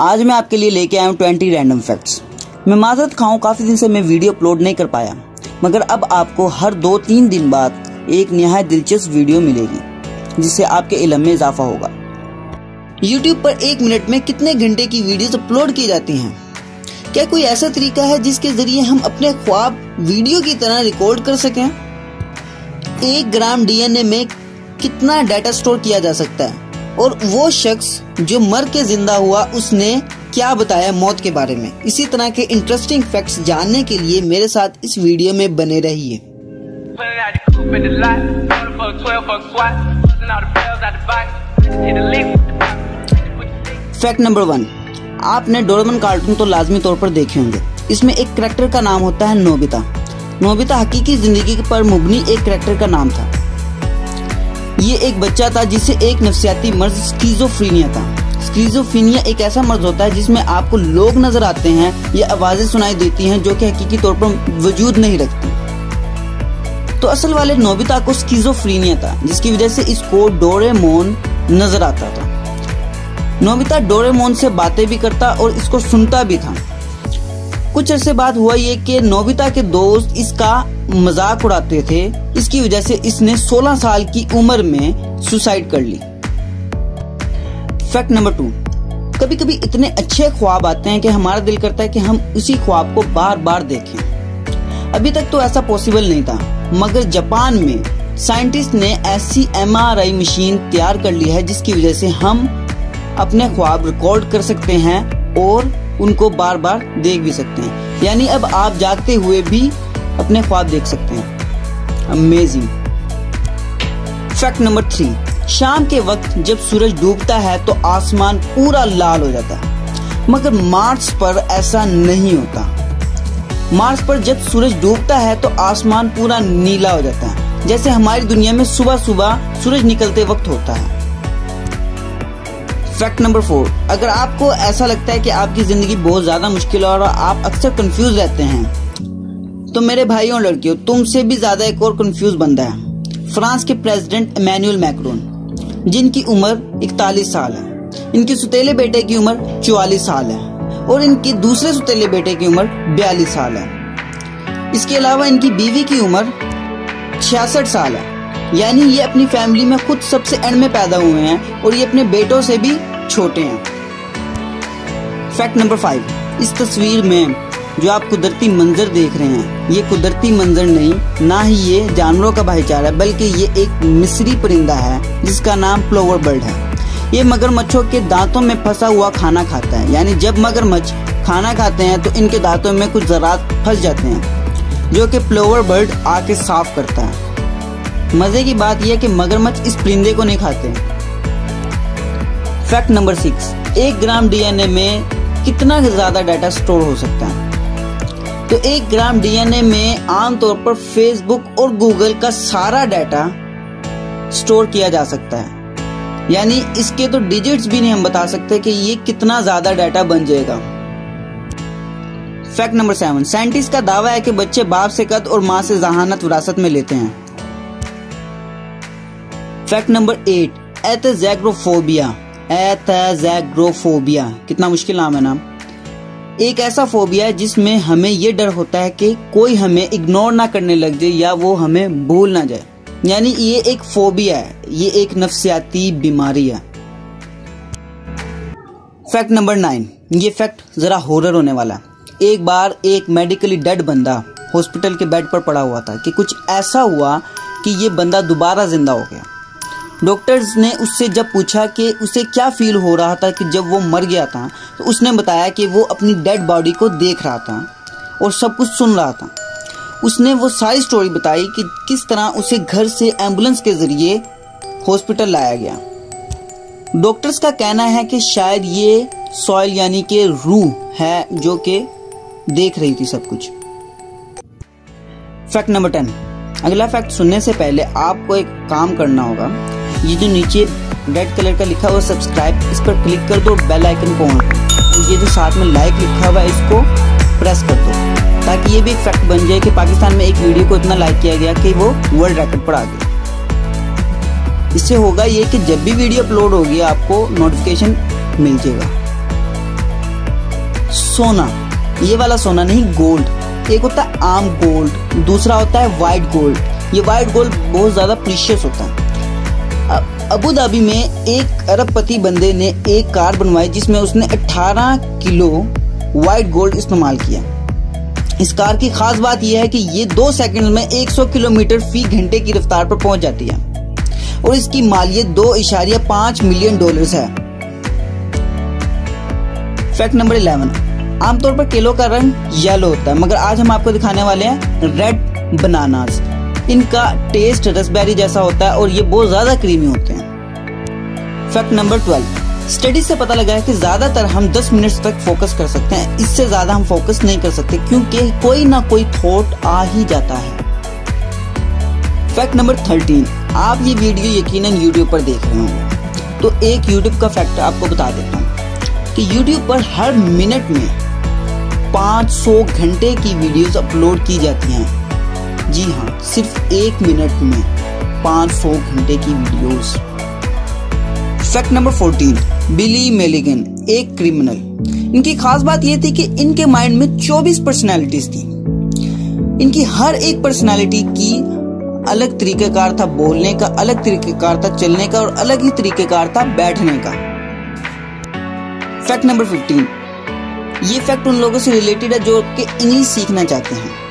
आज मैं आपके लिए लेके आया हूँ 20 रैंडम फैक्ट्स। मैं माजरत खाऊं, काफ़ी दिन से मैं वीडियो अपलोड नहीं कर पाया, मगर अब आपको हर 2-3 दिन बाद एक निहायत दिलचस्प वीडियो मिलेगी जिससे आपके इल्म में इजाफा होगा। YouTube पर 1 मिनट में कितने घंटे की वीडियोस अपलोड की जाती हैं? क्या कोई ऐसा तरीका है जिसके जरिए हम अपने ख्वाब वीडियो की तरह रिकॉर्ड कर सकें? 1 ग्राम DNA में कितना डाटा स्टोर किया जा सकता है? और वो शख्स जो मर के जिंदा हुआ उसने क्या बताया मौत के बारे में? इसी तरह के इंटरेस्टिंग फैक्ट्स जानने के लिए मेरे साथ इस वीडियो में बने रहिए। फैक्ट नंबर 1, आपने डोरेमोन कार्टून तो लाजमी तौर पर देखे होंगे। इसमें एक करैक्टर का नाम होता है नोबिता। नोबिता हकीकी जिंदगी पर मुबनी एक करैक्टर का नाम था। ये एक बच्चा था जिसे एक नफ्सियाती मर्ज स्किज़ोफ्रेनिया था। स्किज़ोफ्रेनिया एक ऐसा मर्ज होता है जिसमें आपको लोग नजर आते हैं या आवाजें सुनाई देती हैं जो कि हकीकी तौर पर वजूद नहीं रखती। तो असल वाले नोबिता को स्किज़ोफ्रेनिया था, जिसकी वजह से इसको डोरेमोन नजर आता था। नोबिता डोरेमोन से बातें भी करता और इसको सुनता भी था। कुछ अरसे बाद हुआ ये कि नोबिता के दोस्त इसका मजाक उड़ाते थे। इसकी वजह से इसने 16 साल की उम्र में सुसाइड कर ली। फैक्ट नंबर 2, कभी कभी इतने अच्छे ख्वाब आते हैं कि हमारा दिल करता है कि हम उसी ख्वाब को बार बार देखें। अभी तक तो ऐसा पॉसिबल नहीं था, मगर जापान में साइंटिस्ट ने ऐसी MRI मशीन तैयार कर ली है जिसकी वजह से हम अपने ख्वाब रिकॉर्ड कर सकते हैं और उनको बार बार देख भी सकते हैं। यानी अब आप जागते हुए भी अपने ख्वाब देख सकते हैं। अमेजिंग। फैक्ट नंबर 3, शाम के वक्त जब सूरज डूबता है तो आसमान पूरा लाल हो जाता है, मगर मार्स पर ऐसा नहीं होता। मार्स पर जब सूरज डूबता है तो आसमान पूरा नीला हो जाता है, जैसे हमारी दुनिया में सुबह सुबह सूरज निकलते वक्त होता है। फैक्ट नंबर 4, अगर आपको ऐसा लगता है कि आपकी जिंदगी बहुत ज्यादा मुश्किल है और आप अक्सर कंफ्यूज रहते हैं, तो मेरे भाइयों और लड़कियों, तुमसे भी ज्यादा एक और कंफ्यूज बंदा है। फ्रांस के प्रेसिडेंट इमैनुअल मैक्रोन, जिनकी उम्र 41 साल है। इनके सुतेले बेटे की उम्र 44 साल है और इनके दूसरे सुतेले बेटे की उम्र 42 साल है। इसके अलावा इनकी बीवी की उम्र 66 साल है। यानी ये अपनी फैमिली में खुद सबसे एंड में पैदा हुए हैं और ये अपने बेटों से भी छोटे हैं। फैक्ट नंबर 5, इस तस्वीर में जो आप कुदरती मंजर देख रहे हैं, ये कुदरती मंजर नहीं, ना ही ये जानवरों का भाईचारा है, बल्कि ये एक मिस्री परिंदा है जिसका नाम प्लोवर बर्ड है। ये मगरमच्छों के दांतों में फंसा हुआ खाना खाता है। यानी जब मगरमच्छ खाना खाते हैं तो इनके दांतों में कुछ ज़रात फंस जाते हैं जो कि प्लोवर बर्ड आके साफ करता है। मजे की बात यह कि मगरमच्छ इस परिंदे को नहीं खाते। फैक्ट नंबर 6, 1 ग्राम DNA में कितना ज्यादा डाटा स्टोर हो सकता है? तो 1 ग्राम DNA में आमतौर पर फेसबुक और गूगल का सारा डाटा स्टोर किया जा सकता है। यानी इसके तो डिजिट्स भी नहीं हम बता सकते कि ये कितना ज्यादा डाटा बन जाएगा। फैक्ट नंबर 7, साइंटिस्ट का दावा है कि बच्चे बाप से कद और माँ से जहानत विरासत में लेते हैं। Fact number 8, एथेज़ैग्रोफोबिया। एथेज़ैग्रोफोबिया, कितना मुश्किल नाम है ना। एक ऐसा फोबिया है जिसमें हमें ये डर होता है कि कोई हमें इग्नोर ना करने लग जाए या वो हमें भूल ना जाए। यानी ये एक फोबिया है, ये एक नफ्सियाती बीमारी है। फैक्ट नंबर 9, ये फैक्ट जरा हॉरर होने वाला है। एक बार एक मेडिकली डेड बंदा हॉस्पिटल के बेड पर पड़ा हुआ था कि कुछ ऐसा हुआ कि ये बंदा दोबारा जिंदा हो गया। डॉक्टर्स ने उससे जब पूछा कि उसे क्या फील हो रहा था कि जब वो मर गया था, तो उसने बताया कि वो अपनी डेड बॉडी को देख रहा था और सब कुछ सुन रहा था। उसने वो सारी स्टोरी बताई कि किस तरह उसे घर से एम्बुलेंस के जरिए हॉस्पिटल लाया गया। डॉक्टर्स का कहना है कि शायद ये सॉइल यानी कि रूह है जो कि देख रही थी सब कुछ। फैक्ट नंबर 10, अगला फैक्ट सुनने से पहले आपको एक काम करना होगा। ये जो नीचे रेड कलर का लिखा हुआ सब्सक्राइब, इस पर क्लिक कर दो, बेल आइकन को ऑन। ये जो साथ में लाइक लिखा हुआ है इसको प्रेस कर दो, ताकि ये भी एक फैक्ट बन जाए कि पाकिस्तान में एक वीडियो को इतना लाइक किया गया कि वो वर्ल्ड रिकॉर्ड पर आ गया। इससे होगा ये कि जब भी वीडियो अपलोड होगी आपको नोटिफिकेशन मिल जाएगा। सोना, ये वाला सोना नहीं, गोल्ड। एक होता है आम गोल्ड, दूसरा होता है वाइट गोल्ड। ये वाइट गोल्ड बहुत ज्यादा प्रीशियस होता है। अबू धाबी में एक अरबपति बंदे ने एक कार बनवाई जिसमें उसने 18 किलो वाइट गोल्ड इस्तेमाल किया। इस कार की खास बात यह है कि ये 2 सेकंड में 100 किलोमीटर फी घंटे की रफ्तार पर पहुंच जाती है और इसकी मालियत $2.5 मिलियन है। फैक्ट नंबर 11, आमतौर पर केलों का रंग येलो होता है, मगर आज हम आपको दिखाने वाले हैं रेड बनानास। इनका टेस्ट रसबेरी जैसा होता है और ये बहुत ज्यादा क्रीमी होते हैं। फैक्ट नंबर 12, स्टडी से पता लगा है कि ज्यादातर हम 10 मिनट तक फोकस कर सकते हैं, इससे ज्यादा हम फोकस नहीं कर सकते क्योंकि कोई ना कोई थॉट आ ही जाता है। फैक्ट नंबर 13, आप ये वीडियो यकीनन यूट्यूब पर देख रहे होंगे, तो एक यूट्यूब का फैक्ट आपको बता देता हूँ कि यूट्यूब पर हर मिनट में 500 घंटे की वीडियोस अपलोड की जाती हैं। जी हाँ, सिर्फ 1 मिनट में 500 घंटे की वीडियोस। फैक्ट नंबर 14, बिली मेलिगन एक क्रिमिनल। इनकी खास बात यह थी कि इनके माइंड में 24 पर्सनैलिटीज थी। इनकी हर एक पर्सनैलिटी की अलग तरीकेकार था बोलने का, अलग तरीकेकार था चलने का और अलग ही तरीकेकार था बैठने का। फैक्ट नंबर 15, ये फैक्ट उन लोगों से रिलेटेड है जो कि इंग्लिश सीखना चाहते हैं।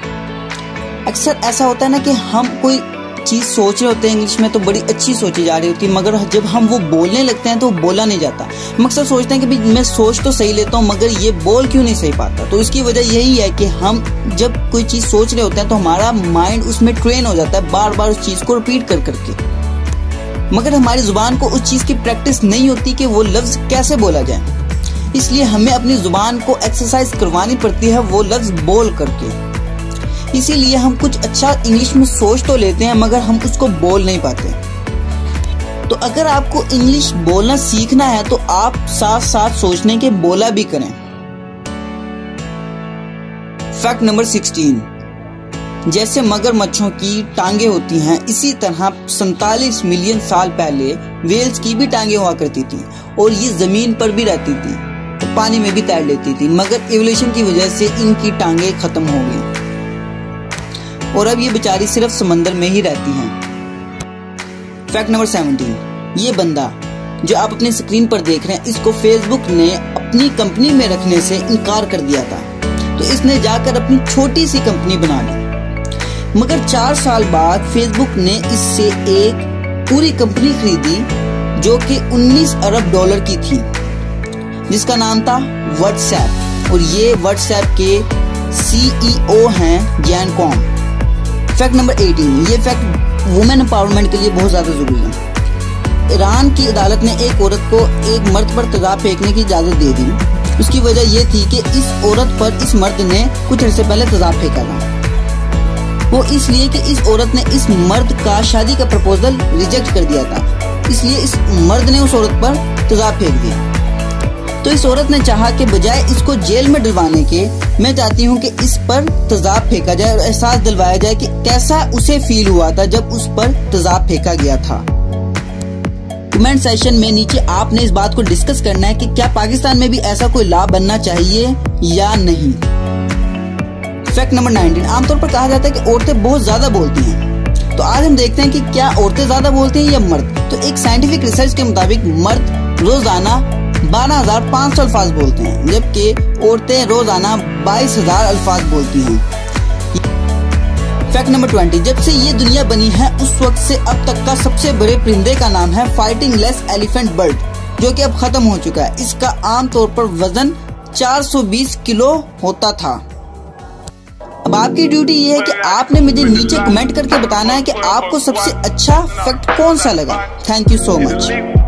अक्सर ऐसा होता है ना कि हम कोई चीज सोच रहे होते हैं इंग्लिश में तो बड़ी अच्छी सोची जा रही होती है, मगर जब हम वो बोलने लगते हैं तो वो बोला नहीं जाता। हम अक्सर सोचते हैं कि भाई मैं सोच तो सही लेता हूँ मगर ये बोल क्यों नहीं सही पाता। तो इसकी वजह यही है कि हम जब कोई चीज सोच रहे होते हैं तो हमारा माइंड उसमें ट्रेन हो जाता है बार बार उस चीज को रिपीट कर करके, मगर हमारी जुबान को उस चीज की प्रैक्टिस नहीं होती कि वो लफ्ज कैसे बोला जाए। इसलिए हमें अपनी जुबान को एक्सरसाइज करवानी पड़ती है वो लफ्ज बोल करके। इसीलिए हम कुछ अच्छा इंग्लिश में सोच तो लेते हैं मगर हम उसको बोल नहीं पाते। तो अगर आपको इंग्लिश बोलना सीखना है तो आप साथ साथ सोचने के बोला भी करें। फैक्ट नंबर 16, जैसे मगरमच्छों की टांगे होती हैं इसी तरह 47 मिलियन साल पहले वेल्स की भी टांगे हुआ करती थी और ये जमीन पर भी रहती थी, तो पानी में भी तैर लेती थी, मगर इवोल्यूशन की वजह से इनकी टांगे खत्म हो गई और अब ये बेचारी सिर्फ समंदर में ही रहती हैं। फैक्ट नंबर 17, ये बंदा जो आप अपने स्क्रीन पर देख रहे हैं इसको फेसबुक ने अपनी कंपनी में रखने से इनकार कर दिया था, तो इसने जाकर अपनी छोटी सी कंपनी बना ली। मगर 4 साल बाद फेसबुक ने इससे एक पूरी कंपनी खरीदी जो कि $19 अरब की थी, जिसका नाम था व्हाट्सएप, और ये व्हाट्सएप के CEO हैं जैन कॉम। फैक्ट नंबर 18, ये फैक्ट वुमेन एम्पावरमेंट के लिए बहुत ज्यादा जरूरी है। ईरान की अदालत ने एक औरत को एक मर्द पर तेजाब फेंकने की इजाजत दे दी। उसकी वजह यह थी कि इस औरत पर इस मर्द ने कुछ अर्से पहले तेजाब फेंका था। वो इसलिए कि इस औरत ने इस मर्द का शादी का प्रपोजल रिजेक्ट कर दिया था, इसलिए इस मर्द ने उस औरत पर तेजाब फेंक दिया। तो इस औरत ने चाहा कि बजाय इसको जेल में डलवाने के मैं चाहती हूँ कि इस पर तेजाब फेंका जाए और एहसास दिलवाया जाए कि कैसा उसे फील हुआ था जब उस पर तेजाब फेंका गया था। कमेंट सेशन में नीचे आपने इस बात को डिस्कस करना है कि क्या पाकिस्तान में भी ऐसा कोई लॉ बनना चाहिए या नहीं। फैक्ट नंबर 19, आमतौर पर कहा जाता है कि औरतें बहुत ज्यादा बोलती हैं, तो आज हम देखते हैं कि क्या औरतें ज्यादा बोलती हैं या मर्द। तो एक साइंटिफिक रिसर्च के मुताबिक मर्द रोजाना 12,500 अल्फाज बोलते हैं, जबकि औरतें रोजाना 22,000 अल्फाज बोलती हैं। फैक्ट नंबर 20, जब से ये दुनिया बनी है उस वक्त से अब तक का सबसे बड़े परिंदे का नाम है फाइटिंग लेस एलिफेंट बर्ड, जो कि अब खत्म हो चुका है। इसका आमतौर पर वजन 420 किलो होता था। अब आपकी ड्यूटी ये है कि आपने मुझे नीचे कमेंट करके बताना है कि आपको सबसे अच्छा फैक्ट कौन सा लगा। Thank you so much.